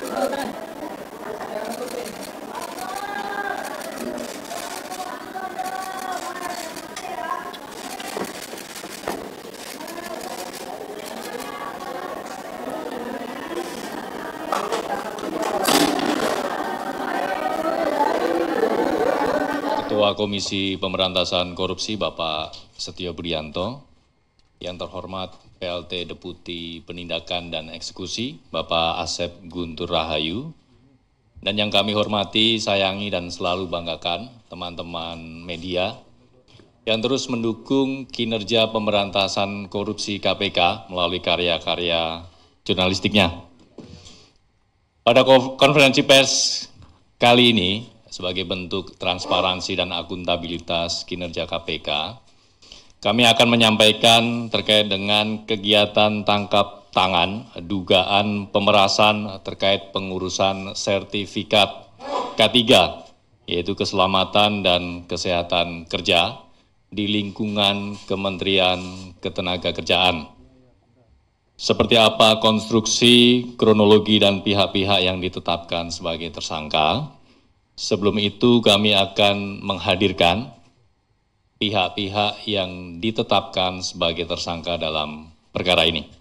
Ketua Komisi Pemberantasan Korupsi Bapak Setio Budianto, yang terhormat PLT Deputi Penindakan dan Eksekusi Bapak Asep Guntur Rahayu, dan yang kami hormati, sayangi, dan selalu banggakan teman-teman media yang terus mendukung kinerja pemberantasan korupsi KPK melalui karya-karya jurnalistiknya. Pada konferensi pers kali ini, sebagai bentuk transparansi dan akuntabilitas kinerja KPK, kami akan menyampaikan terkait dengan kegiatan tangkap tangan, dugaan pemerasan terkait pengurusan sertifikat K3, yaitu keselamatan dan kesehatan kerja di lingkungan Kementerian Ketenagakerjaan. Seperti apa konstruksi, kronologi, dan pihak-pihak yang ditetapkan sebagai tersangka. Sebelum itu kami akan menghadirkan pihak-pihak yang ditetapkan sebagai tersangka dalam perkara ini.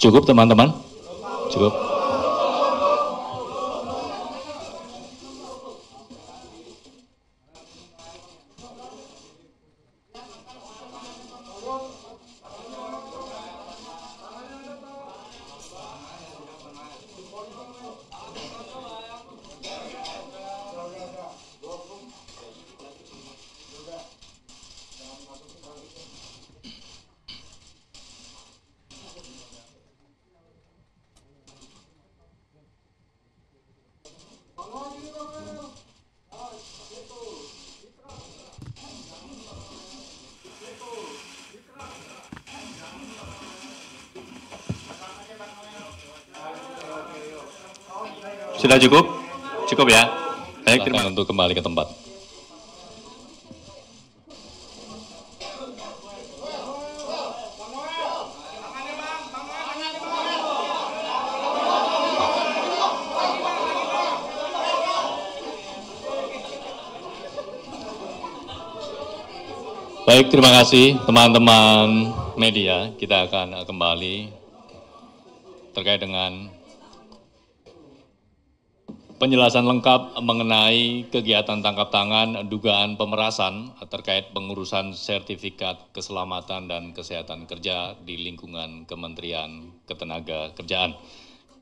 Cukup teman-teman? Cukup. Sudah cukup? Cukup ya? Baik, terima kasih untuk kembali ke tempat. Baik, terima kasih teman-teman media. Kita akan kembali terkait dengan penjelasan lengkap mengenai kegiatan tangkap tangan dugaan pemerasan terkait pengurusan sertifikat keselamatan dan kesehatan kerja di lingkungan Kementerian Ketenagakerjaan.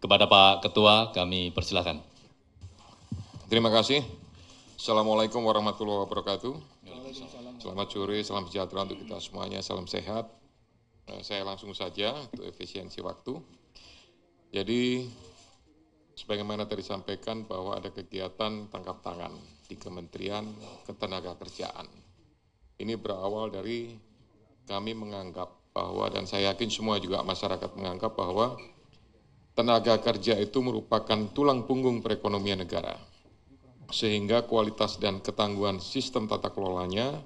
Kepada Pak Ketua, kami persilahkan. Terima kasih. Assalamualaikum warahmatullahi wabarakatuh. Selamat sore, salam sejahtera untuk kita semuanya, salam sehat. Saya langsung saja untuk efisiensi waktu. Jadi, sebagaimana tadi disampaikan bahwa ada kegiatan tangkap tangan di Kementerian Ketenagakerjaan. Ini berawal dari kami menganggap bahwa, dan saya yakin semua juga masyarakat menganggap bahwa tenaga kerja itu merupakan tulang punggung perekonomian negara. Sehingga kualitas dan ketangguhan sistem tata kelolanya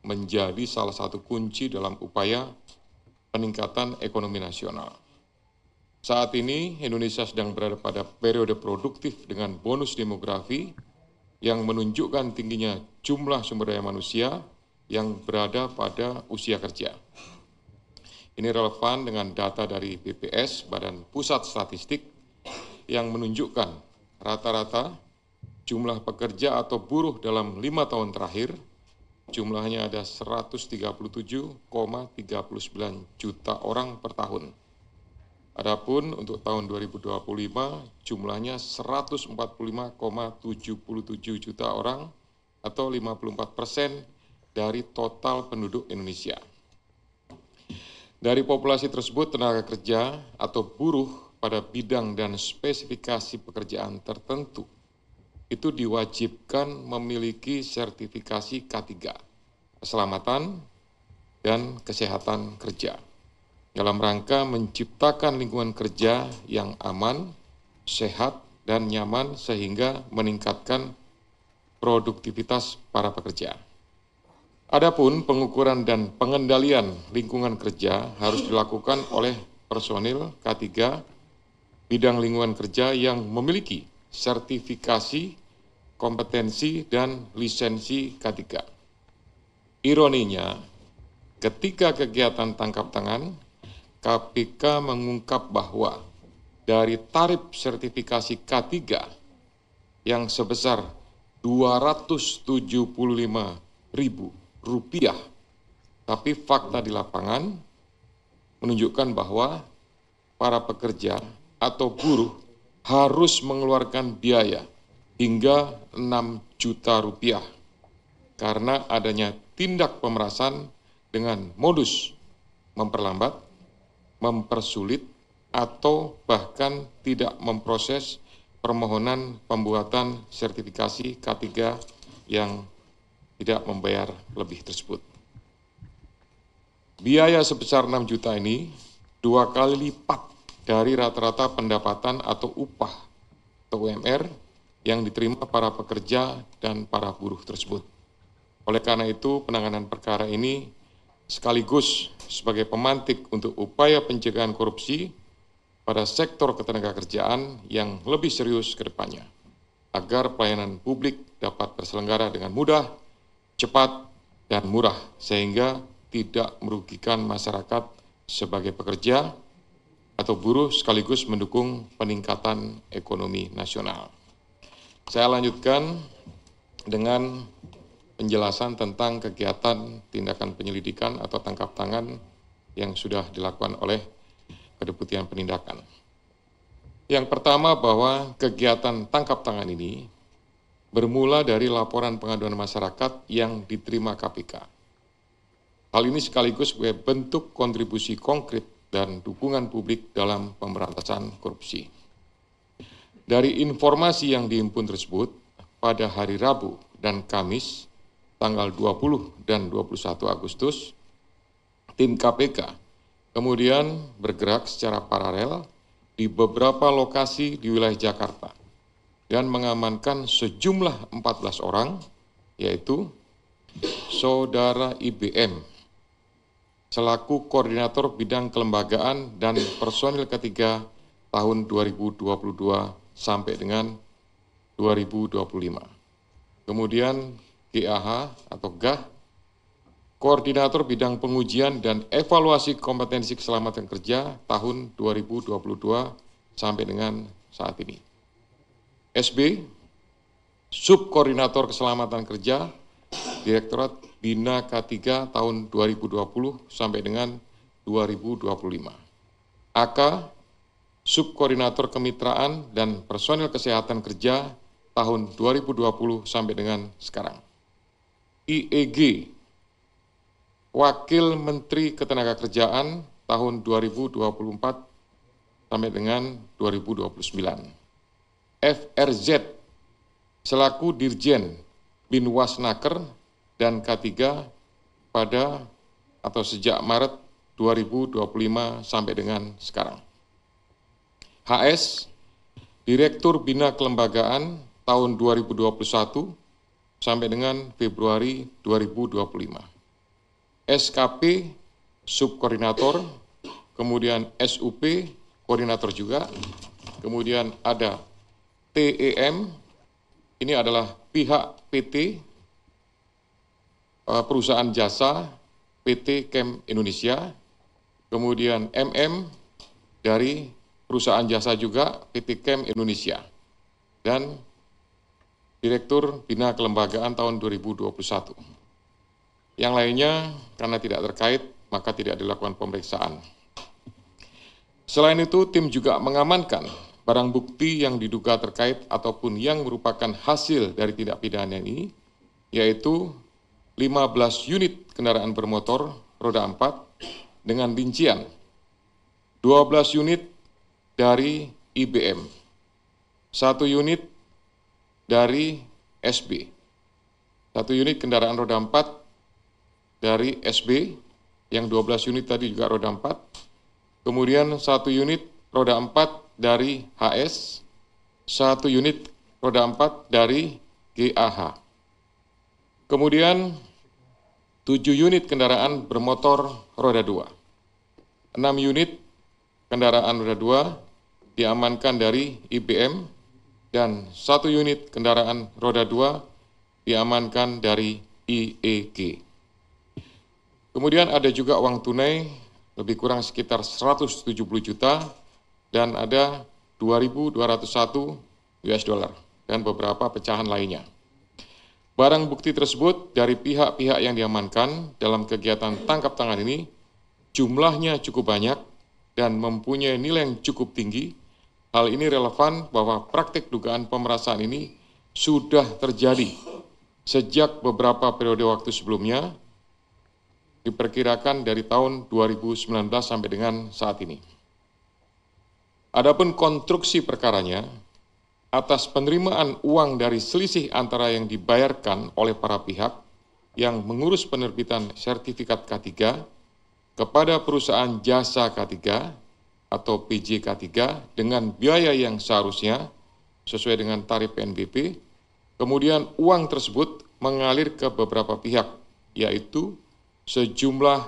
menjadi salah satu kunci dalam upaya peningkatan ekonomi nasional. Saat ini Indonesia sedang berada pada periode produktif dengan bonus demografi yang menunjukkan tingginya jumlah sumber daya manusia yang berada pada usia kerja. Ini relevan dengan data dari BPS, Badan Pusat Statistik, yang menunjukkan rata-rata jumlah pekerja atau buruh dalam 5 tahun terakhir, jumlahnya ada 137,39 juta orang per tahun. Adapun untuk tahun 2025 jumlahnya 145,77 juta orang atau 54% dari total penduduk Indonesia. Dari populasi tersebut, tenaga kerja atau buruh pada bidang dan spesifikasi pekerjaan tertentu itu diwajibkan memiliki sertifikasi K3, keselamatan dan kesehatan kerja, dalam rangka menciptakan lingkungan kerja yang aman, sehat, dan nyaman sehingga meningkatkan produktivitas para pekerja. Adapun pengukuran dan pengendalian lingkungan kerja harus dilakukan oleh personil K3 bidang lingkungan kerja yang memiliki sertifikasi, kompetensi, dan lisensi K3. Ironinya, ketika kegiatan tangkap tangan, KPK mengungkap bahwa dari tarif sertifikasi K3 yang sebesar Rp275.000, tapi fakta di lapangan menunjukkan bahwa para pekerja atau buruh harus mengeluarkan biaya hingga Rp6 juta karena adanya tindak pemerasan dengan modus memperlambat, mempersulit, atau bahkan tidak memproses permohonan pembuatan sertifikasi K3 yang tidak membayar lebih tersebut. Biaya sebesar 6 juta ini 2 kali lipat dari rata-rata pendapatan atau upah atau UMR yang diterima para pekerja dan para buruh tersebut. Oleh karena itu, penanganan perkara ini sekaligus sebagai pemantik untuk upaya pencegahan korupsi pada sektor ketenagakerjaan yang lebih serius ke depannya, agar pelayanan publik dapat terselenggara dengan mudah, cepat, dan murah, sehingga tidak merugikan masyarakat sebagai pekerja atau buruh sekaligus mendukung peningkatan ekonomi nasional. Saya lanjutkan dengan penjelasan tentang kegiatan tindakan penyelidikan atau tangkap tangan yang sudah dilakukan oleh Kedeputian Penindakan. Yang pertama, bahwa kegiatan tangkap tangan ini bermula dari laporan pengaduan masyarakat yang diterima KPK. Hal ini sekaligus sebagai bentuk kontribusi konkret dan dukungan publik dalam pemberantasan korupsi. Dari informasi yang dihimpun tersebut, pada hari Rabu dan Kamis, tanggal 20 dan 21 Agustus, tim KPK kemudian bergerak secara paralel di beberapa lokasi di wilayah Jakarta dan mengamankan sejumlah 14 orang, yaitu Saudara IBM, selaku Koordinator Bidang Kelembagaan dan Personil K3 tahun 2022 sampai dengan 2025. Kemudian GAH atau GAH, Koordinator Bidang Pengujian dan Evaluasi Kompetensi Keselamatan Kerja tahun 2022 sampai dengan saat ini. SB, Subkoordinator Keselamatan Kerja, Direktorat Bina K3 tahun 2020 sampai dengan 2025. AK, Subkoordinator Kemitraan dan Personil Kesehatan Kerja tahun 2020 sampai dengan sekarang. IEG, Wakil Menteri Ketenagakerjaan tahun 2024 sampai dengan 2029. FRZ, selaku Dirjen Binwasnaker dan K3 pada atau sejak Maret 2025 sampai dengan sekarang. HS, Direktur Bina Kelembagaan tahun 2021 sampai dengan Februari 2025. SKP, Subkoordinator, kemudian SUP, Koordinator juga, kemudian ada TEM, ini adalah pihak PT, perusahaan jasa PT Kem Indonesia, kemudian MM dari perusahaan jasa juga PT Chem Indonesia, dan Direktur Bina Kelembagaan tahun 2021. Yang lainnya karena tidak terkait maka tidak dilakukan pemeriksaan. Selain itu, tim juga mengamankan barang bukti yang diduga terkait ataupun yang merupakan hasil dari tindak pidana ini, yaitu 15 unit kendaraan bermotor roda 4 dengan rincian 12 unit dari IBM, 1 unit dari SB, 1 unit kendaraan roda 4 dari SB, yang 12 unit tadi juga roda 4, kemudian 1 unit roda 4 dari HS, 1 unit roda 4 dari GAH. Kemudian 7 unit kendaraan bermotor roda 2, 6 unit kendaraan roda 2 diamankan dari IBM, dan 1 unit kendaraan roda 2 diamankan dari IEG. Kemudian ada juga uang tunai lebih kurang sekitar 170 juta dan ada 2.201 US dollar dan beberapa pecahan lainnya. Barang bukti tersebut dari pihak-pihak yang diamankan dalam kegiatan tangkap tangan ini jumlahnya cukup banyak dan mempunyai nilai yang cukup tinggi. Hal ini relevan bahwa praktik dugaan pemerasan ini sudah terjadi sejak beberapa periode waktu sebelumnya, diperkirakan dari tahun 2019 sampai dengan saat ini. Adapun konstruksi perkaranya, atas penerimaan uang dari selisih antara yang dibayarkan oleh para pihak yang mengurus penerbitan sertifikat K3 kepada perusahaan jasa K3 atau PJK3 dengan biaya yang seharusnya sesuai dengan tarif PNBP, kemudian uang tersebut mengalir ke beberapa pihak, yaitu sejumlah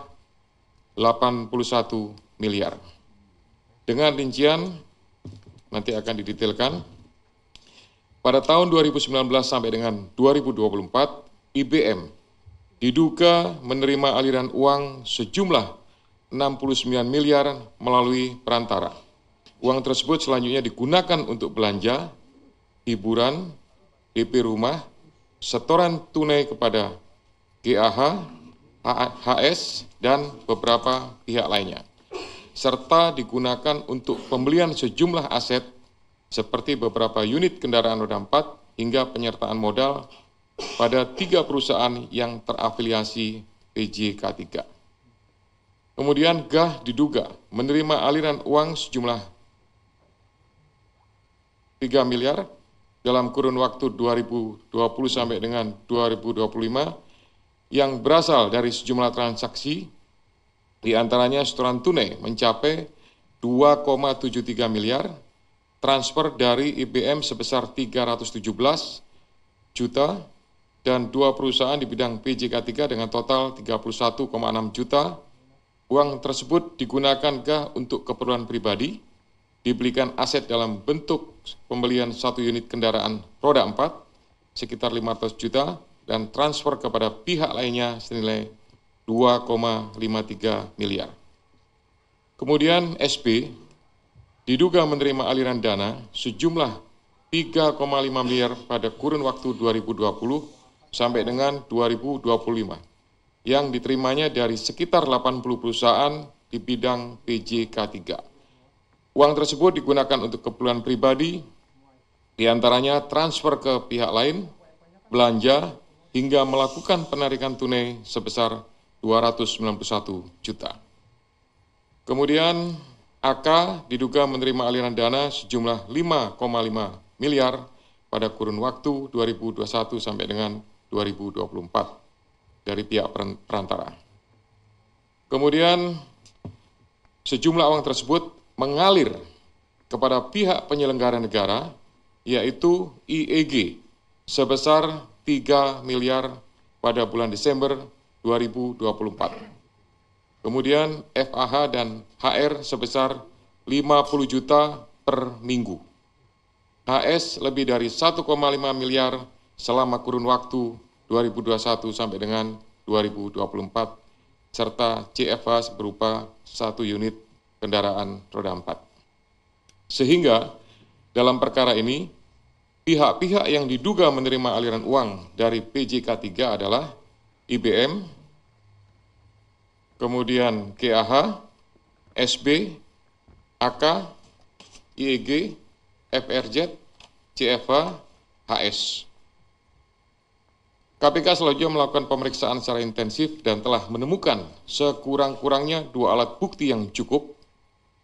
81 miliar. Dengan rincian nanti akan didetailkan. Pada tahun 2019 sampai dengan 2024, IBM diduga menerima aliran uang sejumlah 69 miliar melalui perantara. Uang tersebut selanjutnya digunakan untuk belanja, hiburan, DP rumah, setoran tunai kepada GAH, HS, dan beberapa pihak lainnya, serta digunakan untuk pembelian sejumlah aset seperti beberapa unit kendaraan roda 4 hingga penyertaan modal pada 3 perusahaan yang terafiliasi PJK3. Kemudian GAH diduga menerima aliran uang sejumlah 3 miliar dalam kurun waktu 2020 sampai dengan 2025 yang berasal dari sejumlah transaksi, diantaranya setoran tunai mencapai 2,73 miliar, transfer dari IBM sebesar 317 juta, dan 2 perusahaan di bidang PJK3 dengan total 31,6 juta. Uang tersebut digunakan GAH untuk keperluan pribadi, dibelikan aset dalam bentuk pembelian 1 unit kendaraan roda 4, sekitar 500 juta, dan transfer kepada pihak lainnya senilai 2,53 miliar. Kemudian SB diduga menerima aliran dana sejumlah 3,5 miliar pada kurun waktu 2020 sampai dengan 2025 yang diterimanya dari sekitar 80 perusahaan di bidang PJK3. Uang tersebut digunakan untuk keperluan pribadi, diantaranya transfer ke pihak lain, belanja, hingga melakukan penarikan tunai sebesar 291 juta. Kemudian AK diduga menerima aliran dana sejumlah 5,5 miliar pada kurun waktu 2021 sampai dengan 2024 dari pihak perantara. Kemudian sejumlah uang tersebut mengalir kepada pihak penyelenggara negara, yaitu IEG, sebesar 3 miliar pada bulan Desember 2024. Kemudian FAH dan HR sebesar 50 juta per minggu. HS lebih dari 1,5 miliar selama kurun waktu 2021 sampai dengan 2024, serta CFH berupa 1 unit kendaraan roda 4. Sehingga dalam perkara ini, pihak-pihak yang diduga menerima aliran uang dari PJK3 adalah IBM, kemudian KAH, SB, AK, IEG, FRZ, CFH, HS. KPK selanjutnya melakukan pemeriksaan secara intensif dan telah menemukan sekurang-kurangnya 2 alat bukti yang cukup.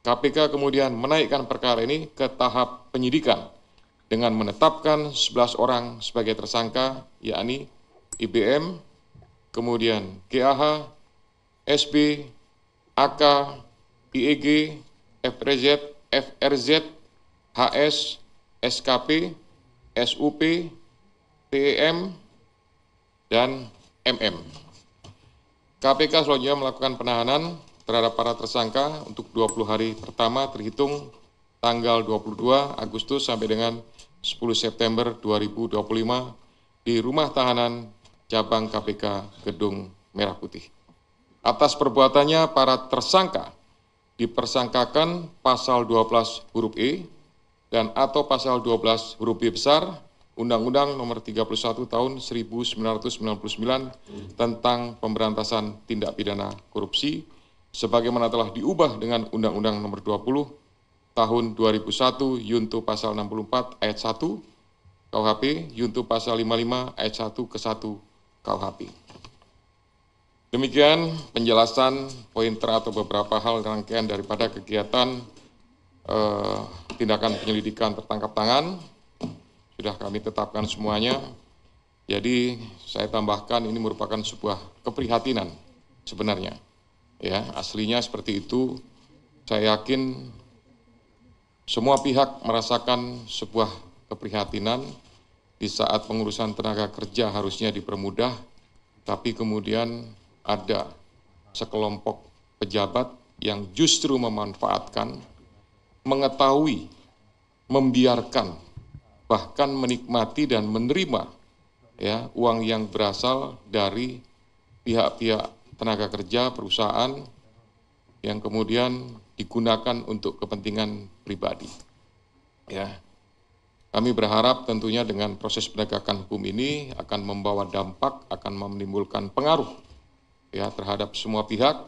KPK kemudian menaikkan perkara ini ke tahap penyidikan dengan menetapkan 11 orang sebagai tersangka, yakni IBM, kemudian GAH, SB, AK, IEG, FRZ, HS, SKP, SUP, TEM, dan MM. KPK selanjutnya melakukan penahanan terhadap para tersangka untuk 20 hari pertama terhitung tanggal 22 Agustus sampai dengan 10 September 2025 di rumah tahanan cabang KPK Gedung Merah Putih. Atas perbuatannya, para tersangka dipersangkakan pasal 12 huruf E dan atau pasal 12 huruf B besar Undang-Undang Nomor 31 Tahun 1999 tentang Pemberantasan Tindak Pidana Korupsi, sebagaimana telah diubah dengan Undang-Undang Nomor 20 Tahun 2001 Yunto Pasal 64 Ayat 1 KUHP, Yunto Pasal 55 Ayat 1 ke 1 KUHP. Demikian penjelasan pointer atau beberapa hal rangkaian daripada kegiatan tindakan penyelidikan tertangkap tangan. Sudah kami tetapkan semuanya. Jadi saya tambahkan ini merupakan sebuah keprihatinan sebenarnya. Ya, aslinya seperti itu. Saya yakin semua pihak merasakan sebuah keprihatinan di saat pengurusan tenaga kerja harusnya dipermudah, tapi kemudian ada sekelompok pejabat yang justru memanfaatkan, mengetahui, membiarkan, bahkan menikmati dan menerima ya uang yang berasal dari pihak-pihak tenaga kerja perusahaan yang kemudian digunakan untuk kepentingan pribadi. Ya, kami berharap tentunya dengan proses penegakan hukum ini akan membawa dampak, akan menimbulkan pengaruh ya terhadap semua pihak.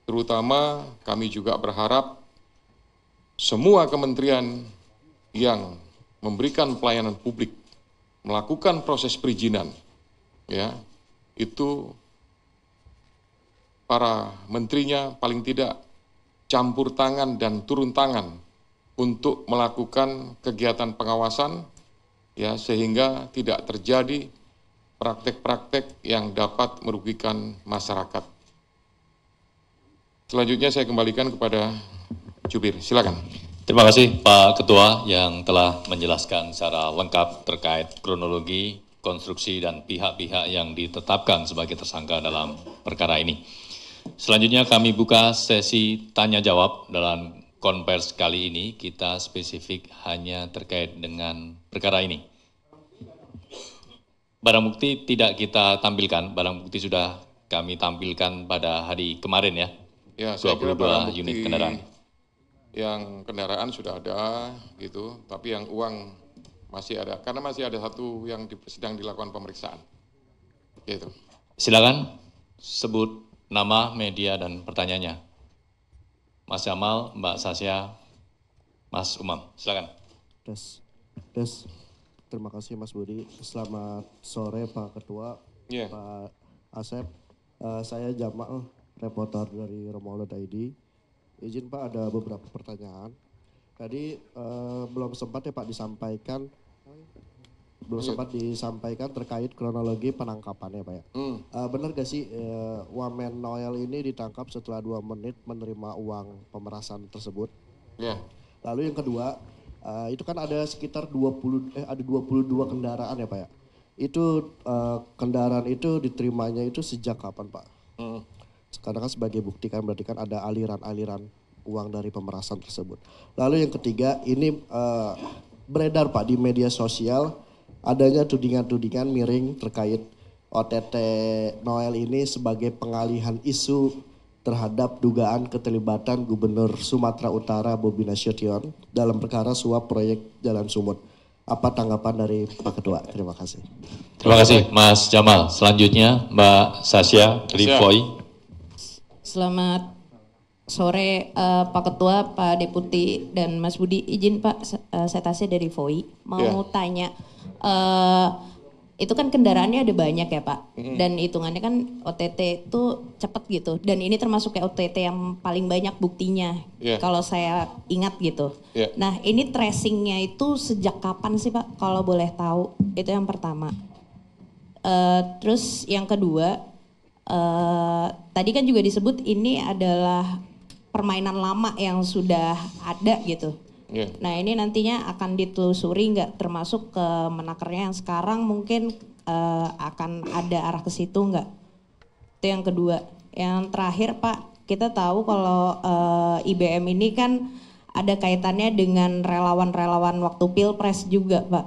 Terutama kami juga berharap semua kementerian yang memberikan pelayanan publik, melakukan proses perizinan, ya, itu para menterinya paling tidak campur tangan dan turun tangan untuk melakukan kegiatan pengawasan, ya, sehingga tidak terjadi praktek-praktek yang dapat merugikan masyarakat. Selanjutnya saya kembalikan kepada Jubir, silakan. Terima kasih Pak Ketua yang telah menjelaskan secara lengkap terkait kronologi, konstruksi, dan pihak-pihak yang ditetapkan sebagai tersangka dalam perkara ini. Selanjutnya kami buka sesi tanya-jawab. Dalam konvers kali ini kita spesifik hanya terkait dengan perkara ini. Barang bukti tidak kita tampilkan, barang bukti sudah kami tampilkan pada hari kemarin ya, Ya, saya kira 22 unit kendaraan. Yang kendaraan sudah ada gitu, tapi yang uang masih ada, karena masih ada satu yang sedang dilakukan pemeriksaan. Gitu. Silakan sebut nama, media, dan pertanyaannya. Mas Jamal, Mbak Sasya, Mas Umam, silakan. Terima kasih Mas Budi. Selamat sore Pak Ketua, Yeah. Pak Asep. Saya Jamal, reporter dari Romuald.id. Izin Pak, ada beberapa pertanyaan. Tadi belum sempat ya Pak disampaikan, terkait kronologi penangkapannya Pak ya. Benar gak sih Wamen Noel ini ditangkap setelah 2 menit menerima uang pemerasan tersebut? Yeah. Lalu yang kedua, itu kan ada sekitar 22 kendaraan ya Pak ya. Itu kendaraan itu diterimanya itu sejak kapan Pak? Karena kan sebagai bukti kan berarti kan ada aliran-aliran uang dari pemerasan tersebut. Lalu yang ketiga, ini beredar Pak di media sosial adanya tudingan-tudingan miring terkait OTT Noel ini sebagai pengalihan isu terhadap dugaan keterlibatan Gubernur Sumatera Utara Bobi Nasution dalam perkara suap proyek Jalan Sumut. Apa tanggapan dari Pak Ketua? Terima kasih. Terima kasih Mas Jamal. Selanjutnya Mbak Sasya Livoi. Selamat sore Pak Ketua, Pak Deputi, dan Mas Budi. Izin Pak, saya Tasya dari VOI. Mau tanya, itu kan kendaraannya ada banyak ya Pak, dan hitungannya kan OTT itu cepet gitu, dan ini termasuk kayak OTT yang paling banyak buktinya, kalau saya ingat gitu. Nah ini tracingnya itu sejak kapan sih Pak, kalau boleh tahu? Itu yang pertama. Terus yang kedua, tadi kan juga disebut ini adalah permainan lama yang sudah ada gitu. Nah ini nantinya akan ditelusuri nggak, termasuk ke menakernya yang sekarang mungkin akan ada arah ke situ nggak? Itu yang kedua. Yang terakhir Pak, kita tahu kalau IBM ini kan ada kaitannya dengan relawan-relawan waktu Pilpres juga Pak.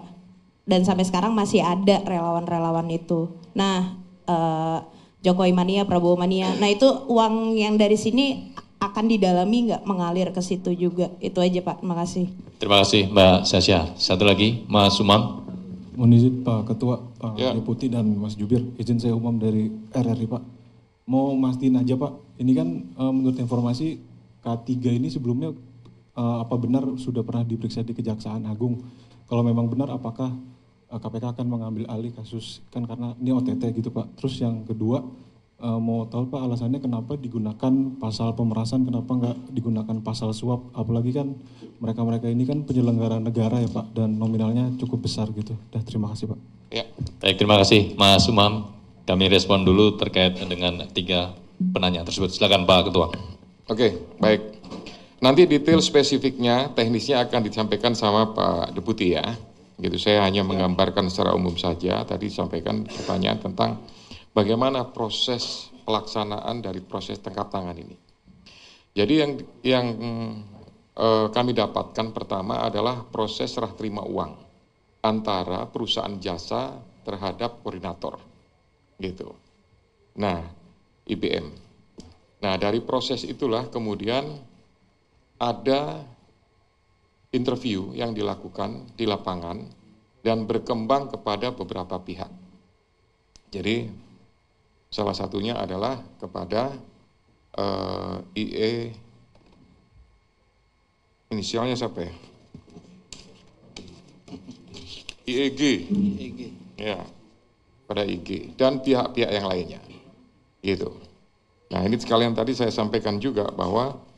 Dan sampai sekarang masih ada relawan-relawan itu. Nah Jokowi mania, Prabowo mania. Nah itu uang yang dari sini akan didalami nggak mengalir ke situ juga? Itu aja Pak, terima kasih. Terima kasih Mbak Sasya. Satu lagi Mas Umam. Mohon izin Pak Ketua, Pak Deputi dan Mas Jubir, izin saya Umam dari RRI Pak. Mau mastiin aja Pak, ini kan menurut informasi K3 ini sebelumnya apa benar sudah pernah diperiksa di Kejaksaan Agung? Kalau memang benar apakah KPK akan mengambil alih kasus, kan karena ini OTT gitu Pak. Terus yang kedua, mau tahu Pak alasannya kenapa digunakan pasal pemerasan, kenapa nggak digunakan pasal suap, apalagi kan mereka-mereka ini kan penyelenggara negara ya Pak, dan nominalnya cukup besar gitu. Terima kasih Pak. Baik, terima kasih Mas Umam. Kami respon dulu terkait dengan 3 penanya tersebut. Silakan Pak Ketua. Oke, baik. Nanti detail spesifiknya, teknisnya akan disampaikan sama Pak Deputi ya. Gitu, saya hanya menggambarkan secara umum saja. Tadi disampaikan pertanyaan tentang bagaimana proses pelaksanaan dari proses tangkap tangan ini. Jadi yang kami dapatkan pertama adalah proses serah terima uang antara perusahaan jasa terhadap koordinator, gitu. Nah, IBM. Nah, dari proses itulah kemudian ada interview yang dilakukan di lapangan dan berkembang kepada beberapa pihak. Jadi salah satunya adalah kepada IE, inisialnya siapa ya? IEG. Ya, pada IG dan pihak-pihak yang lainnya. Gitu. Nah, ini sekalian tadi saya sampaikan juga bahwa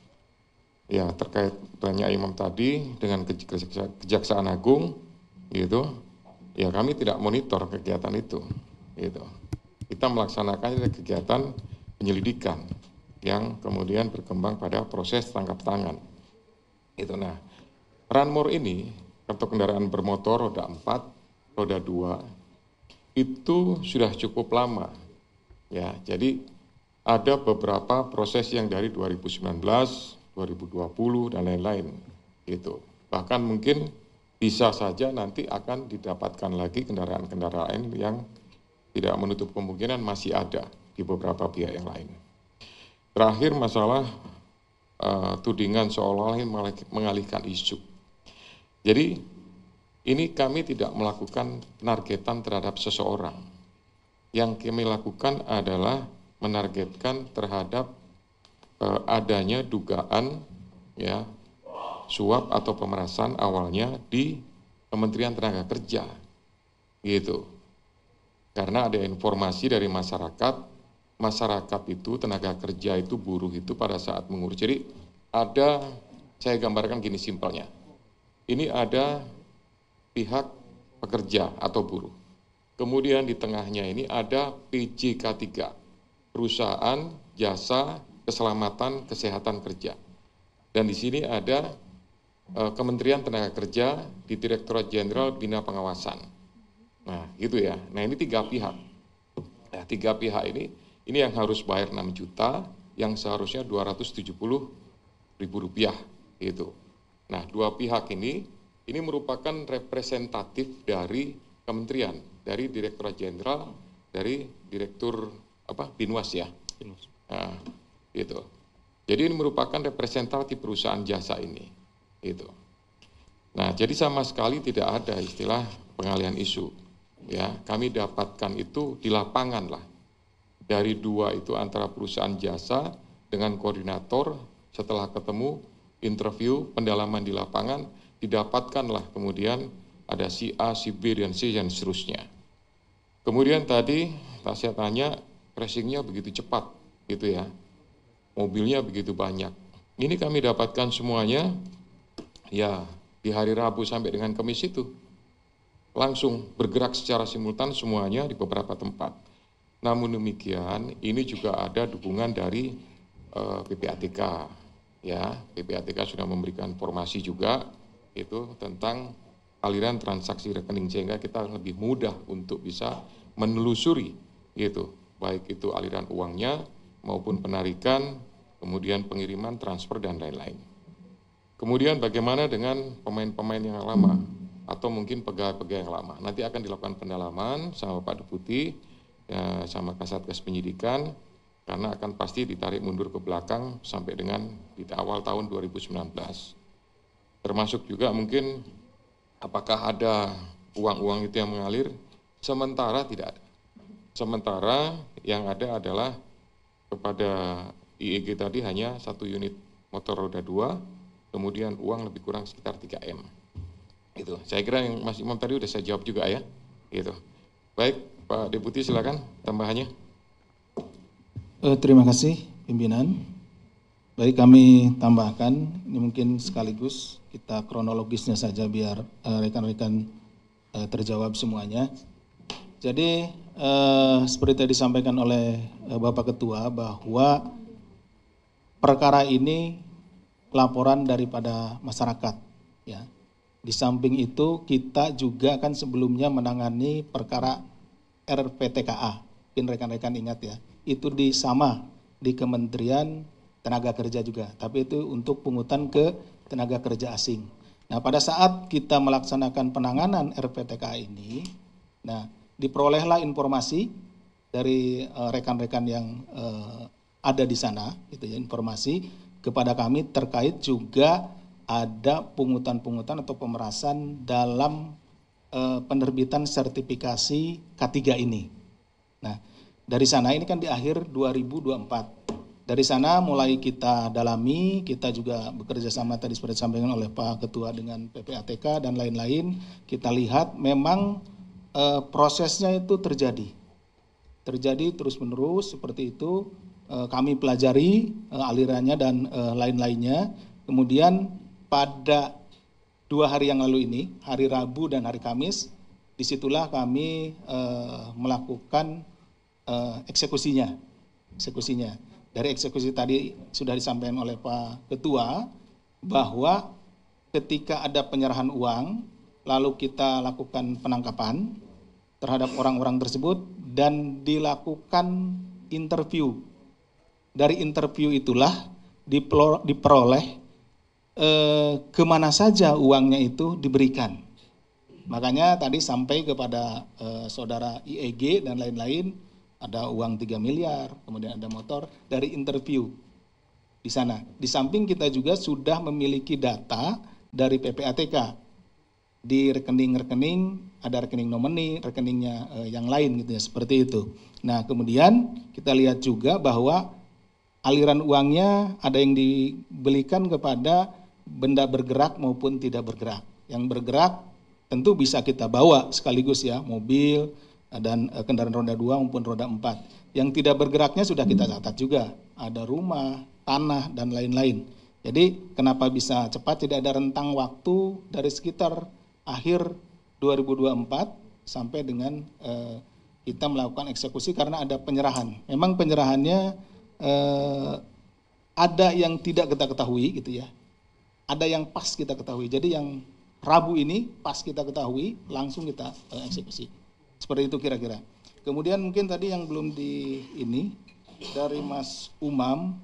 ya terkait tanya Imam tadi dengan Kejaksaan Agung gitu. Ya kami tidak monitor kegiatan itu gitu. Kita melaksanakan kegiatan penyelidikan yang kemudian berkembang pada proses tangkap tangan. Itu. Nah, Ranmor ini, kartu kendaraan bermotor roda 4, roda 2, itu sudah cukup lama. Ya, jadi ada beberapa proses yang dari 2019, 2020 dan lain-lain gitu. Bahkan mungkin bisa saja nanti akan didapatkan lagi kendaraan-kendaraan yang tidak menutup kemungkinan masih ada di beberapa pihak yang lain. Terakhir masalah tudingan seolah-olah mengalihkan isu. Jadi ini kami tidak melakukan penargetan terhadap seseorang. Yang kami lakukan adalah menargetkan terhadap adanya dugaan ya suap atau pemerasan awalnya di Kementerian Tenaga Kerja gitu. Karena ada informasi dari masyarakat itu tenaga kerja itu buruh itu pada saat mengurus. Jadi ada, saya gambarkan gini simpelnya. Ini ada pihak pekerja atau buruh. Kemudian di tengahnya ini ada PJK3, Perusahaan Jasa Keselamatan Kesehatan Kerja. Dan di sini ada Kementerian Tenaga Kerja di Direktorat Jenderal Bina Pengawasan. Nah, gitu ya. Nah, ini 3 pihak. Nah, 3 pihak ini yang harus bayar 6 juta, yang seharusnya Rp270.000 gitu. Nah, 2 pihak ini merupakan representatif dari kementerian, dari Direktorat Jenderal dari Direktur Binwas ya. Nah, gitu. Jadi ini merupakan representatif perusahaan jasa ini, gitu. Nah, jadi sama sekali tidak ada istilah pengalihan isu. Ya, kami dapatkan itu di lapangan lah. Dari dua itu antara perusahaan jasa dengan koordinator, setelah ketemu, interview, pendalaman di lapangan, didapatkanlah kemudian ada si A, si B, dan C, dan seterusnya. Kemudian tadi saya tanya, tracingnya begitu cepat, gitu ya. Mobilnya begitu banyak. Ini kami dapatkan semuanya, ya di hari Rabu sampai dengan Kamis itu. Langsung bergerak secara simultan semuanya di beberapa tempat. Namun demikian, ini juga ada dukungan dari PPATK. Ya, PPATK sudah memberikan informasi juga itu tentang aliran transaksi rekening sehingga kita lebih mudah untuk bisa menelusuri gitu, baik itu aliran uangnya maupun penarikan, kemudian pengiriman, transfer dan lain-lain. Kemudian bagaimana dengan pemain-pemain yang lama atau mungkin pegawai-pegawai yang lama? Nanti akan dilakukan pendalaman sama Pak Deputi, ya, sama Kasatgas Penyidikan, karena akan pasti ditarik mundur ke belakang sampai dengan di awal tahun 2019. Termasuk juga mungkin apakah ada uang-uang itu yang mengalir? Sementara tidak ada. Sementara yang ada adalah kepada IEG tadi hanya 1 unit motor roda 2, kemudian uang lebih kurang sekitar 3M. Gitu. Saya kira yang Mas Imam tadi udah saya jawab juga ya. Gitu. Baik, Pak Deputi silakan tambahannya. Terima kasih pimpinan. Baik, kami tambahkan, ini mungkin sekaligus kita kronologisnya saja biar rekan-rekan terjawab semuanya. Jadi seperti tadi disampaikan oleh Bapak Ketua bahwa perkara ini laporan daripada masyarakat. Ya. Di samping itu kita juga kan sebelumnya menangani perkara RPTKA, mungkin rekan-rekan ingat ya. Itu sama di Kementerian Tenaga Kerja juga, tapi itu untuk pungutan ke tenaga kerja asing. Nah, pada saat kita melaksanakan penanganan RPTKA ini, nah diperolehlah informasi dari rekan-rekan yang ada di sana, gitu ya, informasi kepada kami terkait juga ada pungutan-pungutan atau pemerasan dalam penerbitan sertifikasi K3 ini. Nah, dari sana ini kan di akhir 2024. Dari sana mulai kita dalami, kita juga bekerja sama tadi seperti disampaikan oleh Pak Ketua dengan PPATK dan lain-lain. Kita lihat memang prosesnya itu terjadi terus-menerus seperti itu. Kami pelajari alirannya dan lain-lainnya. Kemudian pada 2 hari yang lalu ini, hari Rabu dan hari Kamis, disitulah kami melakukan eksekusinya. Dari eksekusi tadi sudah disampaikan oleh Pak Ketua bahwa ketika ada penyerahan uang, lalu kita lakukan penangkapan terhadap orang-orang tersebut dan dilakukan interview. Dari interview itulah diperoleh kemana saja uangnya itu diberikan. Makanya tadi sampai kepada saudara IEG dan lain-lain, ada uang 3 miliar, kemudian ada motor dari interview di sana. Di samping kita juga sudah memiliki data dari PPATK di rekening-rekening, ada rekening nomini, rekeningnya yang lain gitu ya, seperti itu. Nah, kemudian kita lihat juga bahwa aliran uangnya ada yang dibelikan kepada benda bergerak maupun tidak bergerak. Yang bergerak tentu bisa kita bawa sekaligus ya, mobil dan kendaraan roda 2 maupun roda 4. Yang tidak bergeraknya sudah kita catat juga, ada rumah, tanah, dan lain-lain. Jadi kenapa bisa cepat, tidak ada rentang waktu dari sekitar akhir 2024 sampai dengan kita melakukan eksekusi karena ada penyerahan. Memang penyerahannya ada yang tidak kita ketahui gitu ya, ada yang pas kita ketahui. Jadi yang Rabu ini pas kita ketahui, langsung kita eksekusi. Seperti itu kira-kira. Kemudian mungkin tadi yang belum dari Mas Umam,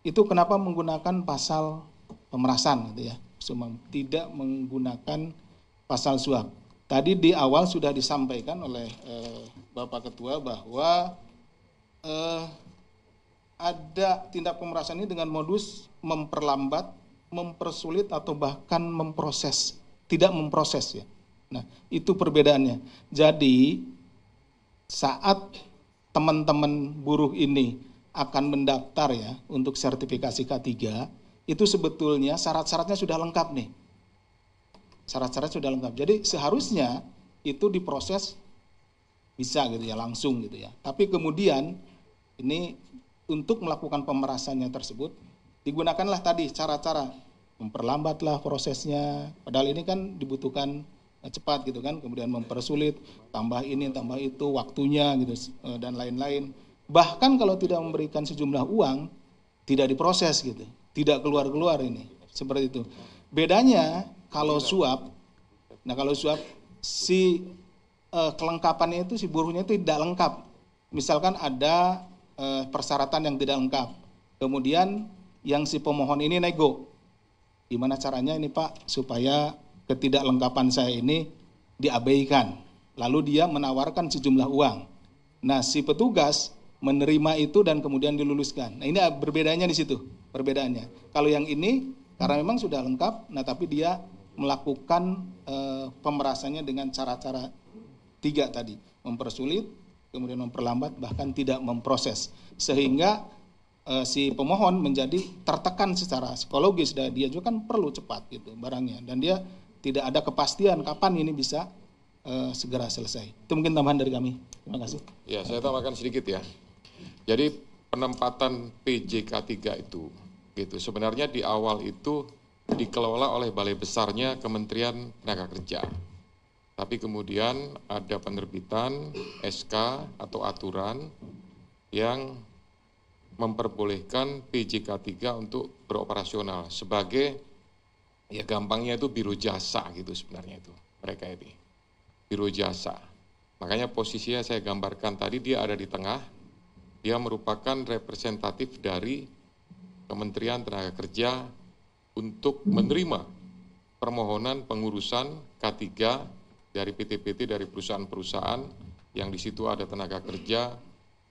itu kenapa menggunakan pasal pemerasan gitu ya. Tidak menggunakan pasal suap. Tadi di awal sudah disampaikan oleh Bapak Ketua bahwa ada tindak pemerasan ini dengan modus memperlambat, mempersulit atau bahkan memproses, tidak memproses ya. Nah, itu perbedaannya. Jadi saat teman-teman buruh ini akan mendaftar ya untuk sertifikasi K3, itu sebetulnya syarat-syaratnya sudah lengkap nih. Syarat-syarat sudah lengkap. Jadi seharusnya itu diproses bisa gitu ya, langsung gitu ya. Tapi kemudian ini untuk melakukan pemerasannya tersebut digunakanlah tadi cara-cara memperlambatlah prosesnya. Padahal ini kan dibutuhkan cepat gitu kan, kemudian mempersulit, tambah ini, tambah itu, waktunya gitu dan lain-lain. Bahkan kalau tidak memberikan sejumlah uang, tidak diproses gitu, tidak keluar-keluar ini, seperti itu. Bedanya kalau suap, nah kalau suap si kelengkapannya itu si buruhnya itu tidak lengkap. Misalkan ada persyaratan yang tidak lengkap, kemudian yang si pemohon ini nego, gimana caranya ini Pak supaya ketidaklengkapan saya ini diabaikan, lalu dia menawarkan sejumlah uang. Nah si petugas menerima itu dan kemudian diluluskan. Nah ini berbedanya di situ, perbedaannya. Kalau yang ini karena memang sudah lengkap, nah tapi dia melakukan pemerasannya dengan cara-cara 3 tadi, mempersulit, kemudian memperlambat, bahkan tidak memproses, sehingga si pemohon menjadi tertekan secara psikologis dan dia juga kan perlu cepat gitu barangnya, dan dia tidak ada kepastian kapan ini bisa segera selesai. Itu mungkin tambahan dari kami. Terima kasih. Ya, saya tambahkan sedikit ya. Jadi penempatan PJK 3 itu, gitu. Sebenarnya di awal itu dikelola oleh balai besarnya Kementerian Tenaga Kerja. Tapi kemudian ada penerbitan SK atau aturan yang memperbolehkan PJK 3 untuk beroperasional sebagai, ya gampangnya itu biro jasa gitu sebenarnya itu, mereka ini, biro jasa. Makanya posisinya saya gambarkan tadi, dia ada di tengah, dia merupakan representatif dari Kementerian Tenaga Kerja untuk menerima permohonan pengurusan K3 dari PT-PT, dari perusahaan-perusahaan yang di situ ada tenaga kerja,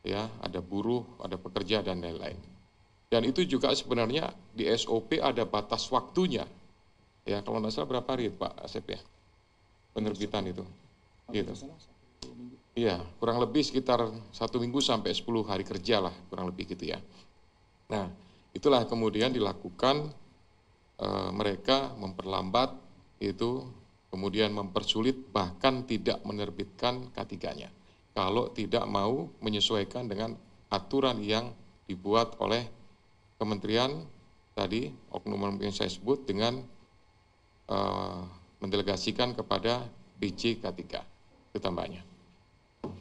ya, ada buruh, ada pekerja dan lain-lain. Dan itu juga sebenarnya di SOP ada batas waktunya. Ya, kalau tidak salah berapa hari Pak Asep ya, penerbitan itu? Gitu. Iya, kurang lebih sekitar 1 minggu sampai 10 hari kerja lah, kurang lebih gitu ya. Nah, itulah kemudian dilakukan mereka memperlambat itu, kemudian mempersulit, bahkan tidak menerbitkan K3-nya. Kalau tidak mau menyesuaikan dengan aturan yang dibuat oleh kementerian tadi, oknum yang saya sebut, dengan mendelegasikan kepada PJ K3. Itu tambahnya.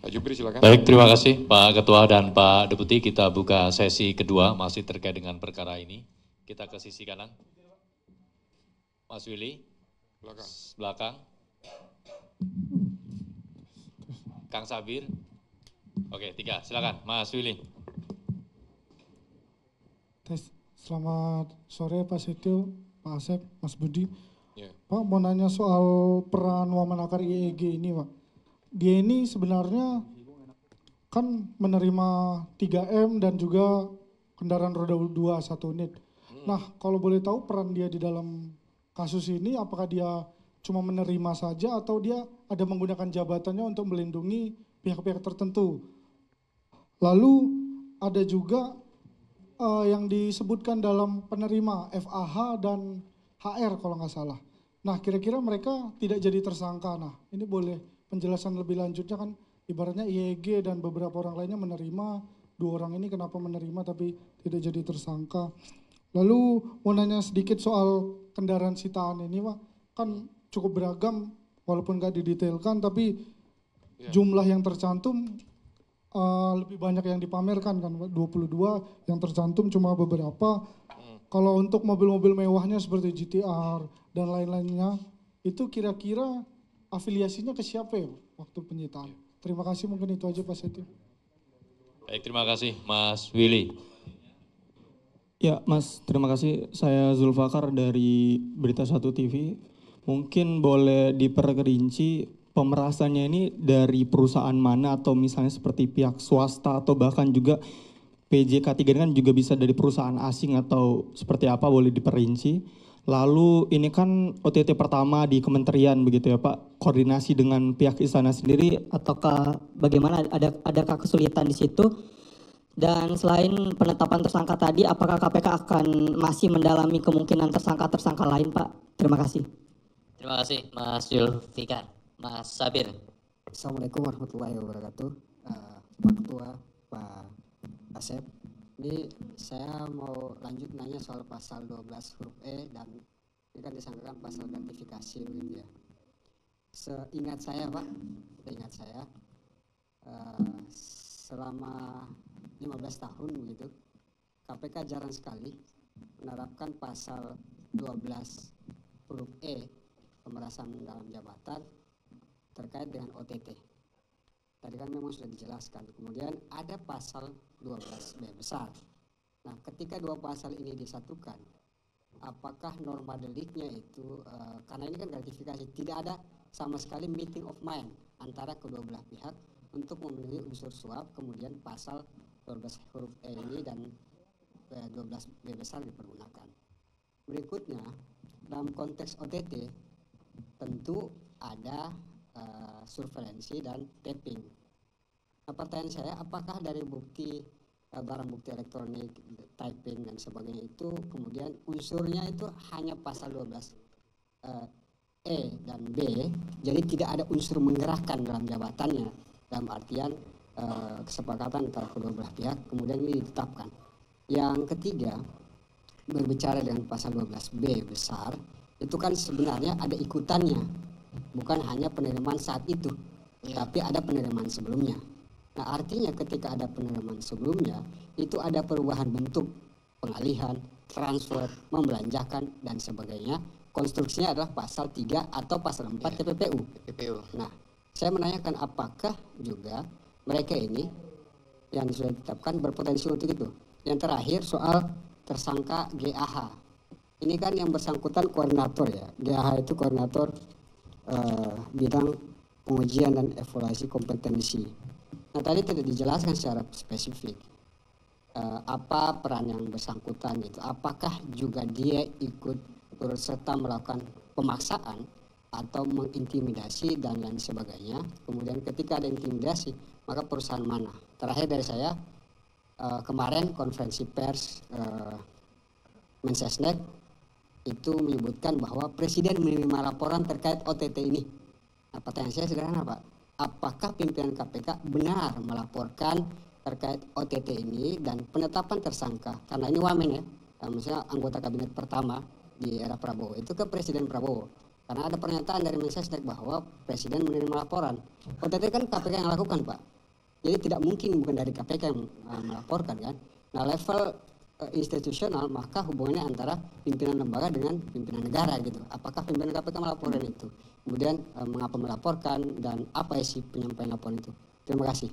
Pak Jubir silakan. Baik, terima kasih Pak Ketua dan Pak Deputi. Kita buka sesi kedua masih terkait dengan perkara ini. Kita ke sisi kanan. Mas Willy. Belakang. Kang Sabir. Oke, 3. Silakan Mas Willy. Selamat sore Pak Setio, Pak Asep, Mas Budi. Yeah. Pak mau nanya soal peran Wamenakar IEG ini Pak. Dia ini sebenarnya kan menerima 3M dan juga kendaraan roda 2 1 unit. Nah kalau boleh tahu peran dia di dalam kasus ini, apakah dia cuma menerima saja atau dia ada menggunakan jabatannya untuk melindungi pihak-pihak tertentu. Lalu ada juga yang disebutkan dalam penerima FAH dan HR kalau nggak salah. Nah kira-kira mereka tidak jadi tersangka. Nah ini boleh penjelasan lebih lanjutnya, kan ibaratnya IEG dan beberapa orang lainnya menerima, 2 orang ini kenapa menerima tapi tidak jadi tersangka. Lalu mau nanya sedikit soal kendaraan sitaan ini Pak, kan cukup beragam walaupun nggak didetailkan, tapi jumlah yang tercantum lebih banyak yang dipamerkan kan, 22 yang tercantum cuma beberapa. Kalau untuk mobil-mobil mewahnya seperti GTR dan lain-lainnya, itu kira-kira afiliasinya ke siapa ya waktu penyitaan? Terima kasih, mungkin itu aja Pak Setio. Baik, terima kasih Mas Willy. Ya Mas, terima kasih. Saya Zulfakar dari Berita 1 TV. Mungkin boleh diperkerinci pemerasannya ini dari perusahaan mana, atau misalnya seperti pihak swasta atau bahkan juga PJK3 ini kan juga bisa dari perusahaan asing atau seperti apa, boleh diperinci? Lalu ini kan OTT pertama di kementerian begitu ya Pak, koordinasi dengan pihak istana sendiri ataukah bagaimana, adakah kesulitan di situ? Dan selain penetapan tersangka tadi, apakah KPK akan masih mendalami kemungkinan tersangka lain Pak? Terima kasih. Terima kasih Mas Zulfikar. Mas Sabir. Assalamualaikum warahmatullahi wabarakatuh. Pak Ketua, Pak Asep. Ini saya mau lanjut nanya soal pasal 12 huruf E, dan ini kan disangkakan pasal gratifikasi begitu ya. Seingat saya Pak, selama 15 tahun begitu, KPK jarang sekali menerapkan pasal 12 huruf E, pemerasan dalam jabatan terkait dengan OTT. Tadi kan memang sudah dijelaskan. Kemudian ada pasal 12B besar. Nah, ketika dua pasal ini disatukan, apakah norma deliknya itu, karena ini kan gratifikasi, tidak ada sama sekali meeting of mind antara kedua belah pihak untuk memenuhi unsur suap, kemudian pasal 12 huruf E ini dan 12B besar dipergunakan. Berikutnya, dalam konteks OTT, tentu ada surveillance dan tapping. Nah, pertanyaan saya, apakah dari bukti barang bukti elektronik, typing dan sebagainya itu kemudian unsurnya itu hanya pasal 12 E dan B, jadi tidak ada unsur menggerakkan dalam jabatannya, dalam artian kesepakatan antara kedua belah pihak, kemudian ini ditetapkan. Yang ketiga, berbicara dengan pasal 12B besar, itu kan sebenarnya ada ikutannya, bukan hanya penerimaan saat itu, tapi ada penerimaan sebelumnya. Nah, artinya ketika ada penerimaan sebelumnya, itu ada perubahan bentuk, pengalihan, transfer, membelanjakan, dan sebagainya. Konstruksinya adalah pasal 3 atau pasal 4 TPPU. Nah, saya menanyakan apakah juga mereka ini yang sudah ditetapkan berpotensi untuk itu. Yang terakhir soal tersangka GAH. Ini kan yang bersangkutan koordinator ya. GAH itu koordinator bidang pengujian dan evaluasi kompetensi. Nah, tadi tidak dijelaskan secara spesifik apa peran yang bersangkutan itu. Apakah juga dia ikut turut serta melakukan pemaksaan atau mengintimidasi dan lain sebagainya. Kemudian ketika ada intimidasi, maka perusahaan mana? Terakhir dari saya, kemarin konferensi pers Mensesnek itu menyebutkan bahwa Presiden menerima laporan terkait OTT ini. Nah, pertanyaan saya sederhana Pak, apakah pimpinan KPK benar melaporkan terkait OTT ini dan penetapan tersangka? Karena ini wamen ya, misalnya anggota kabinet pertama di era Prabowo itu ke Presiden Prabowo. Karena ada pernyataan dari Mensesnek bahwa Presiden menerima laporan. OTT kan KPK yang lakukan Pak. Jadi tidak mungkin bukan dari KPK yang melaporkan kan. Nah, level institusional, maka hubungannya antara pimpinan lembaga dengan pimpinan negara gitu. Apakah pimpinan KPK melaporkan itu? Kemudian mengapa melaporkan dan apa isi penyampaian laporan itu? Terima kasih.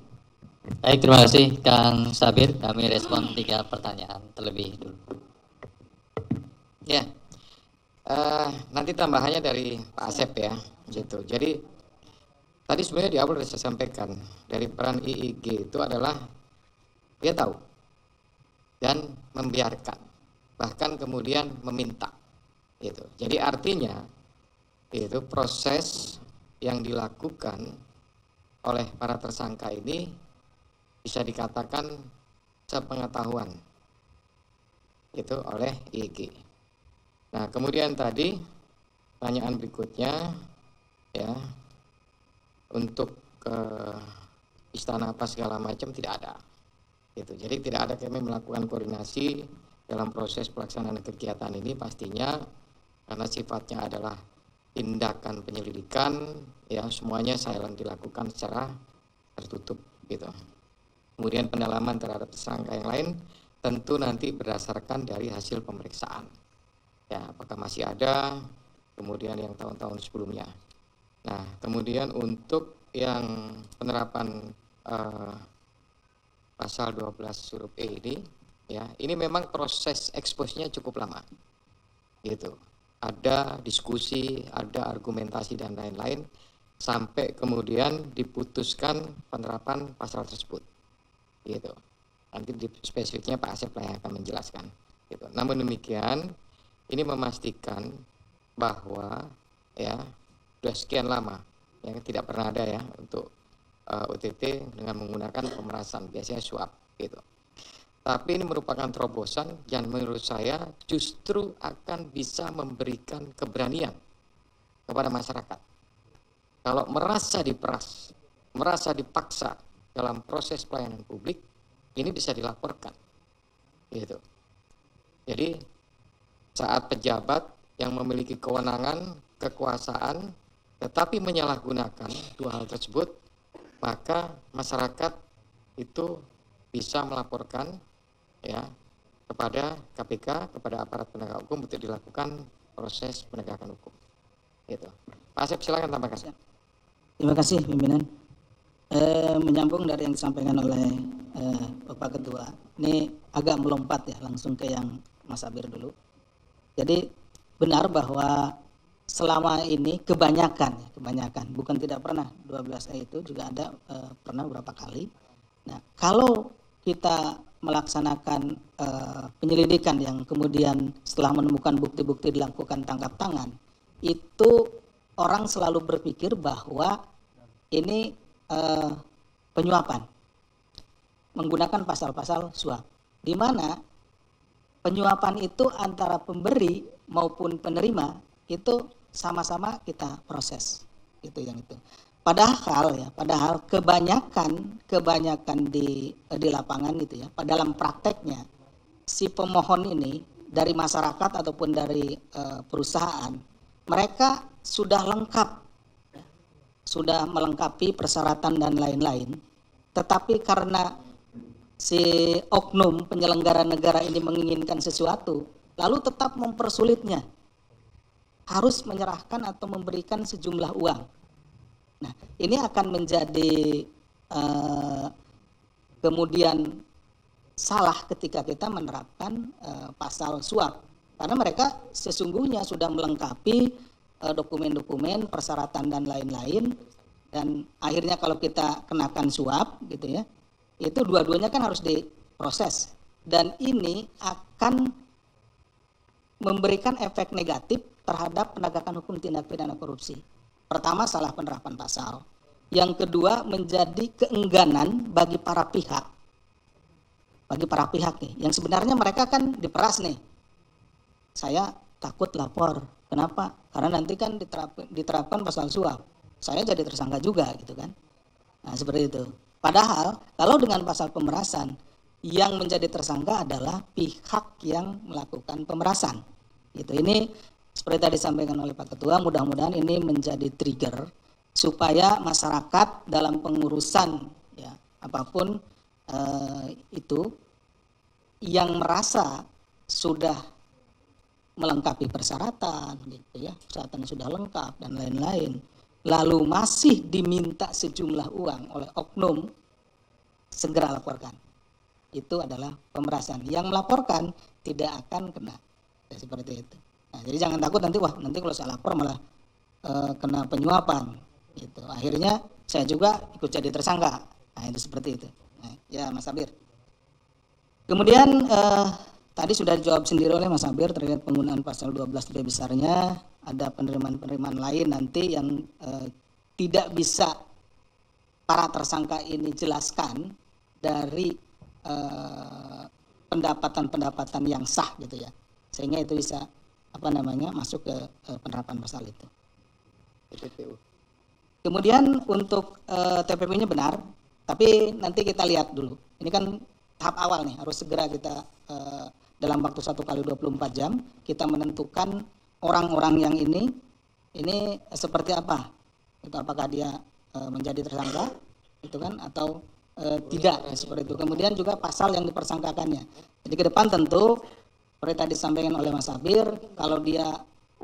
Baik, terima kasih Kang Sabir. Kami respon 3 pertanyaan terlebih dulu. Ya, nanti tambahannya dari Pak Asep ya, gitu. Jadi tadi sebenarnya di awal sudah saya sampaikan dari peran IIG itu adalah dia tahu dan membiarkan, bahkan kemudian meminta, gitu. Jadi artinya itu proses yang dilakukan oleh para tersangka ini bisa dikatakan sepengetahuan itu oleh IIG. Nah, kemudian tadi pertanyaan berikutnya ya, untuk ke istana apa segala macam tidak ada. Gitu. Jadi tidak ada kami melakukan koordinasi dalam proses pelaksanaan kegiatan ini pastinya karena sifatnya adalah tindakan penyelidikan ya, semuanya silent dilakukan secara tertutup gitu. Kemudian pendalaman terhadap tersangka yang lain tentu nanti berdasarkan dari hasil pemeriksaan. Ya, apakah masih ada, kemudian yang tahun-tahun sebelumnya. Nah, kemudian untuk yang penerapan pasal 12 huruf E ini, ya, ini memang proses eksposnya cukup lama, gitu. Ada diskusi, ada argumentasi dan lain-lain, sampai kemudian diputuskan penerapan pasal tersebut. Gitu. Nanti di spesifiknya Pak Asep lah yang akan menjelaskan. Gitu. Namun demikian, ini memastikan bahwa ya sudah sekian lama yang tidak pernah ada ya untuk OTT dengan menggunakan pemerasan, biasanya suap gitu. Tapi ini merupakan terobosan yang menurut saya justru akan bisa memberikan keberanian kepada masyarakat. Kalau merasa diperas, merasa dipaksa dalam proses pelayanan publik, ini bisa dilaporkan. Gitu. Jadi saat pejabat yang memiliki kewenangan, kekuasaan, tetapi menyalahgunakan dua hal tersebut, maka masyarakat itu bisa melaporkan ya kepada KPK, kepada aparat penegak hukum untuk dilakukan proses penegakan hukum. Gitu. Pak Asep silakan tambahkan. Terima kasih pimpinan. Menyambung dari yang disampaikan oleh Bapak Ketua, ini agak melompat ya langsung ke yang Mas Abir dulu. Jadi benar bahwa selama ini kebanyakan, bukan tidak pernah, 12A itu juga ada pernah beberapa kali. Nah, kalau kita melaksanakan penyelidikan yang kemudian setelah menemukan bukti-bukti dilakukan tangkap tangan, itu orang selalu berpikir bahwa ini penyuapan menggunakan pasal-pasal suap, di mana penyuapan itu antara pemberi maupun penerima itu sama-sama kita proses, itu yang itu. Padahal kebanyakan di lapangan itu ya, dalam prakteknya si pemohon ini dari masyarakat ataupun dari perusahaan, mereka sudah lengkap, sudah melengkapi persyaratan dan lain-lain, tetapi karena si oknum penyelenggara negara ini menginginkan sesuatu, lalu tetap mempersulitnya, harus menyerahkan atau memberikan sejumlah uang. Nah, ini akan menjadi kemudian salah ketika kita menerapkan pasal suap, karena mereka sesungguhnya sudah melengkapi dokumen-dokumen, persyaratan dan lain-lain, dan akhirnya kalau kita kenakan suap gitu ya, itu dua-duanya kan harus diproses, dan ini akan memberikan efek negatif terhadap penegakan hukum tindak pidana korupsi. Pertama, salah penerapan pasal. Yang kedua, menjadi keengganan bagi para pihak. Nih, yang sebenarnya mereka kan diperas nih. Saya takut lapor. Kenapa? Karena nanti kan diterapkan pasal suap. Saya jadi tersangka juga gitu kan. Nah, seperti itu. Padahal kalau dengan pasal pemerasan, yang menjadi tersangka adalah pihak yang melakukan pemerasan. Gitu. Ini seperti tadi disampaikan oleh Pak Ketua, mudah-mudahan ini menjadi trigger supaya masyarakat dalam pengurusan ya apapun itu yang merasa sudah melengkapi persyaratan gitu ya, persyaratan sudah lengkap dan lain-lain, lalu masih diminta sejumlah uang oleh oknum, segera laporkan. Itu adalah pemerasan. Yang melaporkan tidak akan kena ya, seperti itu. Nah, jadi jangan takut nanti kalau saya lapor malah kena penyuapan gitu. Akhirnya saya juga ikut jadi tersangka. Nah, itu seperti itu. Nah, ya Mas Abir. Kemudian tadi sudah dijawab sendiri oleh Mas Abir terkait penggunaan pasal 12 lebih besarnya, ada penerimaan-penerimaan lain nanti yang tidak bisa para tersangka ini jelaskan dari pendapatan-pendapatan yang sah gitu ya, sehingga itu bisa masuk ke penerapan pasal itu. TPPU. Kemudian untuk TPPU-nya benar, tapi nanti kita lihat dulu. Ini kan tahap awal nih, harus segera kita dalam waktu 1 kali 24 jam kita menentukan orang-orang yang ini seperti apa. Itu apakah dia menjadi tersangka itu kan atau tidak ya, seperti itu. Kemudian juga pasal yang dipersangkakannya. Jadi ke depan tentu seperti tadi disampaikan oleh Mas Abir, kalau dia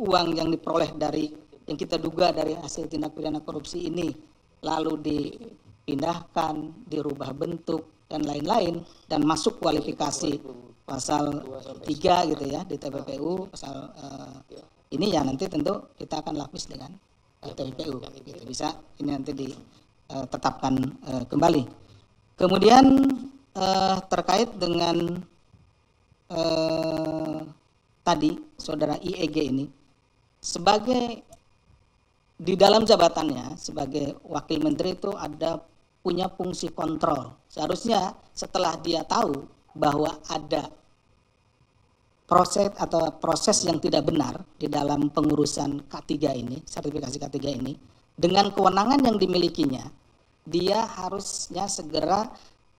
uang yang diperoleh dari yang kita duga dari hasil tindak pidana korupsi ini lalu dipindahkan, dirubah bentuk dan lain-lain dan masuk kualifikasi pasal 3 gitu ya di TPPU pasal ini ya nanti tentu kita akan lapis dengan TPPU. Gitu. Bisa ini nanti ditetapkan kembali. Kemudian terkait dengan tadi saudara IEG ini, sebagai di dalam jabatannya sebagai wakil menteri itu punya fungsi kontrol. Seharusnya setelah dia tahu bahwa ada proses yang tidak benar di dalam pengurusan K3 ini, sertifikasi K3 ini, dengan kewenangan yang dimilikinya, dia harusnya segera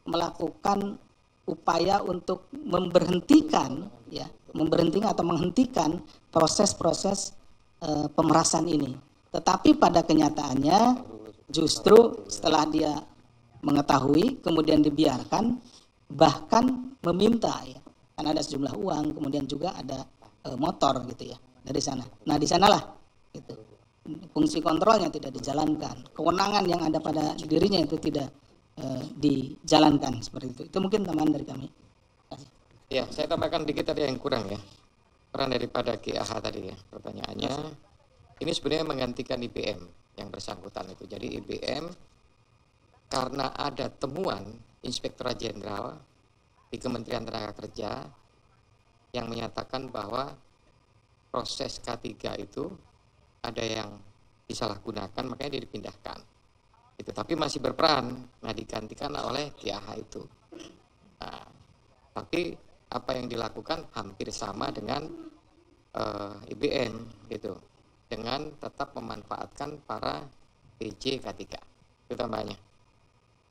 melakukan upaya untuk menghentikan proses-proses pemerasan ini. Tetapi pada kenyataannya justru setelah dia mengetahui kemudian dibiarkan, bahkan meminta ya, kan ada sejumlah uang, kemudian juga ada motor gitu ya dari sana. Nah di sanalah gitu, fungsi kontrolnya tidak dijalankan, kewenangan yang ada pada dirinya itu tidak dijalankan seperti itu. Itu mungkin tambahan dari kami. Ya, saya tambahkan dikit tadi yang kurang ya. Peran daripada KAH tadi ya, pertanyaannya. Ini sebenarnya menggantikan IBM yang bersangkutan itu. Jadi IBM karena ada temuan Inspektorat Jenderal di Kementerian Tenaga Kerja yang menyatakan bahwa proses K3 itu ada yang disalahgunakan, makanya dia dipindahkan. Itu, tapi masih berperan, nah digantikan oleh KAH itu. Nah, tapi apa yang dilakukan hampir sama dengan IBM gitu, dengan tetap memanfaatkan para PJ K3. Itu tambahannya.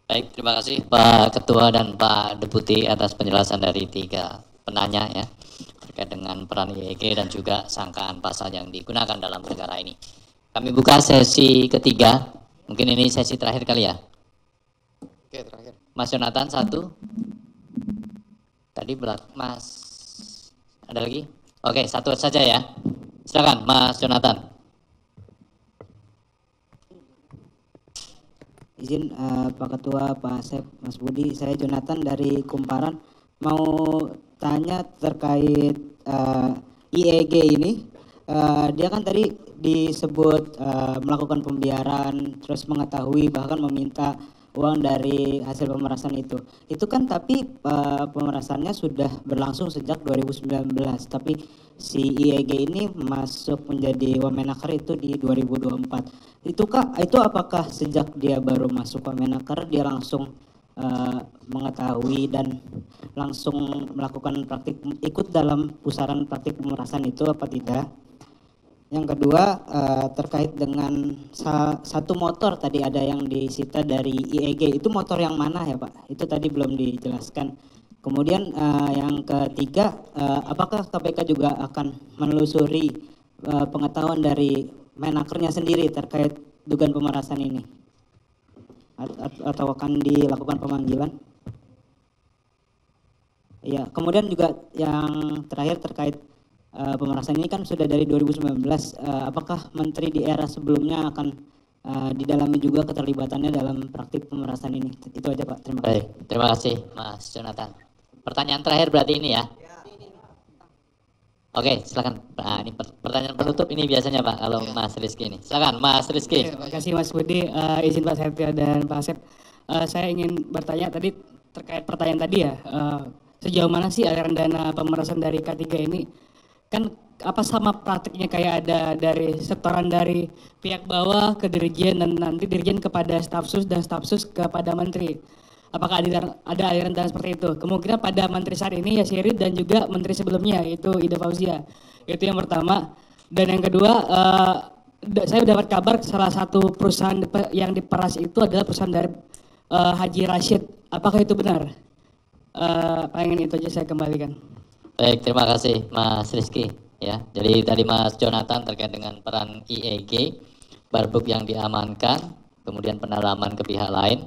Baik, terima kasih Pak Ketua dan Pak Deputi atas penjelasan dari 3 penanya ya terkait dengan peran IEG dan juga sangkaan pasal yang digunakan dalam perkara ini. Kami buka sesi ketiga, mungkin ini sesi terakhir kali ya. Oke, terakhir. Mas Jonathan 1. Tadi Mas, ada lagi? Oke, 1 saja ya. Silakan Mas Jonathan. Izin Pak Ketua, Pak Asep, Mas Budi, saya Jonathan dari Kumparan mau tanya terkait IEG ini. Dia kan tadi disebut melakukan pembiaran, terus mengetahui bahkan meminta uang dari hasil pemerasan itu. Itu kan tapi pemerasannya sudah berlangsung sejak 2019, tapi si IEG ini masuk menjadi Wamenaker itu di 2024. Itu apakah sejak dia baru masuk Wamenaker dia langsung mengetahui dan langsung melakukan praktik, ikut dalam pusaran praktik pemerasan itu apa tidak? Yang kedua terkait dengan satu motor tadi ada yang disita dari IEG, itu motor yang mana ya Pak? Itu tadi belum dijelaskan. Kemudian yang ketiga, apakah KPK juga akan menelusuri pengetahuan dari Menakernya sendiri terkait dugaan pemerasan ini? Atau akan dilakukan pemanggilan? Ya, kemudian juga yang terakhir terkait pemerasan ini kan sudah dari 2019, apakah menteri di era sebelumnya akan didalami juga keterlibatannya dalam praktik pemerasan ini? Itu aja Pak, terima kasih. Baik, terima kasih Mas Jonathan. Pertanyaan terakhir berarti ini ya. Oke, silakan. Nah, ini pertanyaan penutup ini biasanya Pak, kalau Mas Rizky ini. Silakan Mas Rizky. Terima kasih Mas Budi, izin Pak Septia dan Pak Asep. Saya ingin bertanya tadi terkait pertanyaan tadi ya, sejauh mana sih aliran dana pemerasan dari K3 ini? Kan apa sama praktiknya kayak ada dari setoran dari pihak bawah ke dirjen dan nanti dirjen kepada stafsus dan stafsus kepada menteri. Apakah ada aliran dana seperti itu? Kemungkinan pada menteri saat ini Yasiri dan juga menteri sebelumnya yaitu Ida Fauzia. Itu yang pertama. Dan yang kedua, saya dapat kabar salah satu perusahaan yang diperas itu adalah perusahaan dari Haji Rashid. Apakah itu benar? Pengen itu aja saya kembalikan. Baik, terima kasih Mas Rizky. Ya, jadi tadi Mas Jonathan terkait dengan peran IEG, barbuk yang diamankan, kemudian pendalaman ke pihak lain.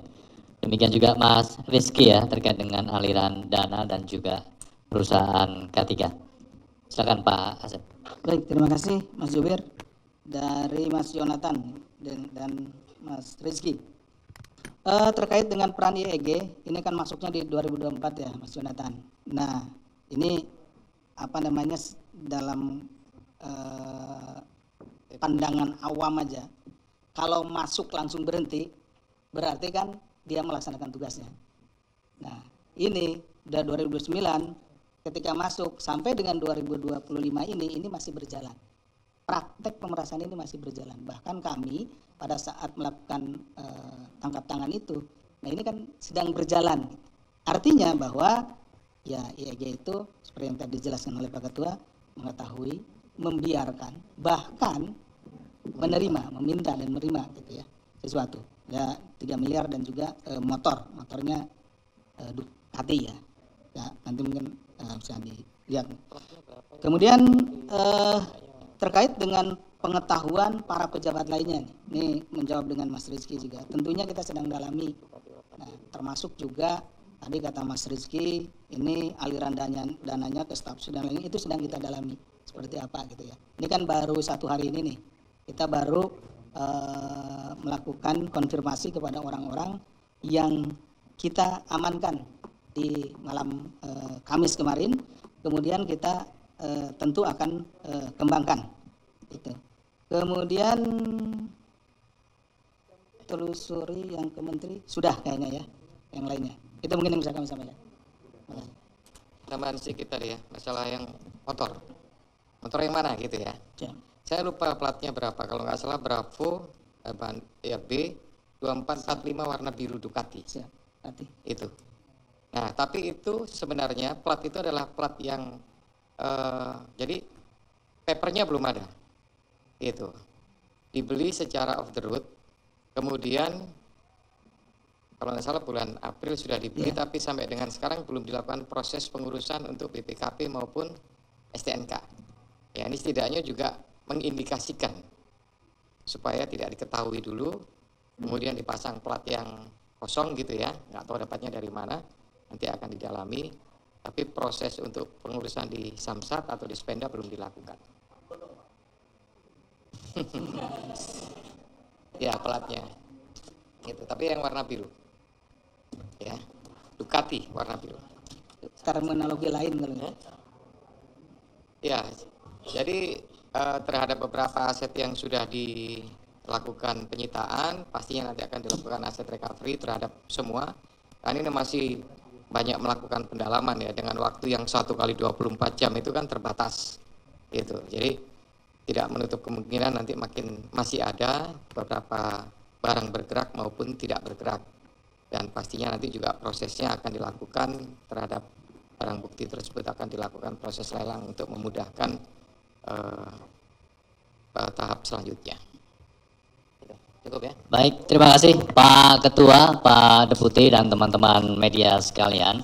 Demikian juga Mas Rizky ya terkait dengan aliran dana dan juga perusahaan K3. Silakan Pak Asep. Baik, terima kasih Mas Jubir. Dari Mas Jonathan dan Mas Rizky. Terkait dengan peran IEG, ini kan masuknya di 2024 ya Mas Jonathan. Nah, ini apa namanya dalam pandangan awam aja, kalau masuk langsung berhenti, berarti kan dia melaksanakan tugasnya. Nah, ini udah 2029, ketika masuk sampai dengan 2025 ini masih berjalan. Praktek pemerasan ini masih berjalan. Bahkan kami pada saat melakukan tangkap tangan itu, nah ini kan sedang berjalan. Artinya bahwa ya IEG itu seperti yang tadi dijelaskan oleh Pak Ketua, mengetahui, membiarkan, bahkan meminta dan menerima gitu ya sesuatu. Ya 3 miliar dan juga motornya Ducati ya. Ya nanti mungkin bisa dilihat. Kemudian terkait dengan pengetahuan para pejabat lainnya, ini menjawab dengan Mas Rizky juga. Tentunya kita sedang dalami. Nah, termasuk juga tadi kata Mas Rizky, ini aliran dananya ke staf dan lainnya itu sedang kita dalami seperti apa gitu ya. Ini kan baru 1 hari ini nih, kita baru melakukan konfirmasi kepada orang-orang yang kita amankan di malam Kamis kemarin. Kemudian kita tentu akan kembangkan itu. Kemudian telusuri yang ke menteri sudah kayaknya ya, yang lainnya itu mungkin yang bisa kami sampaikan. Tambahan sedikit tadi ya, masalah yang motor yang mana gitu ya. Saya lupa platnya berapa, kalau nggak salah Bravo B2445 warna biru Ducati. Itu. Nah tapi itu sebenarnya plat itu adalah plat yang jadi papernya belum ada, itu dibeli secara off the road, kemudian kalau nggak salah bulan April sudah dibeli, tapi sampai dengan sekarang belum dilakukan proses pengurusan untuk BPKP maupun STNK. Ya ini setidaknya juga mengindikasikan supaya tidak diketahui dulu, kemudian dipasang plat yang kosong gitu ya, nggak tahu dapatnya dari mana, nanti akan didalami. Tapi proses untuk pengurusan di Samsat atau di Spenda belum dilakukan. Ya platnya gitu, tapi yang warna biru ya, Ducati warna biru. Terminologi lain kalau ya. Jadi terhadap beberapa aset yang sudah dilakukan penyitaan, pastinya nanti akan dilakukan aset recovery terhadap semua. Kan ini masih banyak melakukan pendalaman ya, dengan waktu yang 1 kali 24 jam itu kan terbatas gitu. Jadi tidak menutup kemungkinan nanti masih ada beberapa barang bergerak maupun tidak bergerak, dan pastinya nanti juga prosesnya akan dilakukan terhadap barang bukti tersebut, akan dilakukan proses lelang untuk memudahkan tahap selanjutnya. Cukup ya. Baik, terima kasih Pak Ketua, Pak Deputi, dan teman-teman media sekalian.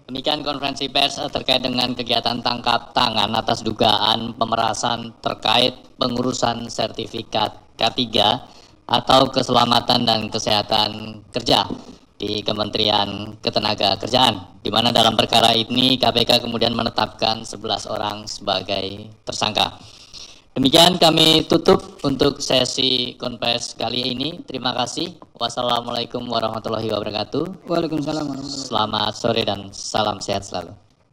Demikian konferensi pers terkait dengan kegiatan tangkap tangan atas dugaan pemerasan terkait pengurusan sertifikat K3 atau keselamatan dan kesehatan kerja di Kementerian Ketenagakerjaan, di mana dalam perkara ini KPK kemudian menetapkan 11 orang sebagai tersangka. Demikian kami tutup untuk sesi konferensi kali ini. Terima kasih. Wassalamualaikum warahmatullahi wabarakatuh. Waalaikumsalam warahmatullahi wabarakatuh. Selamat sore dan salam sehat selalu.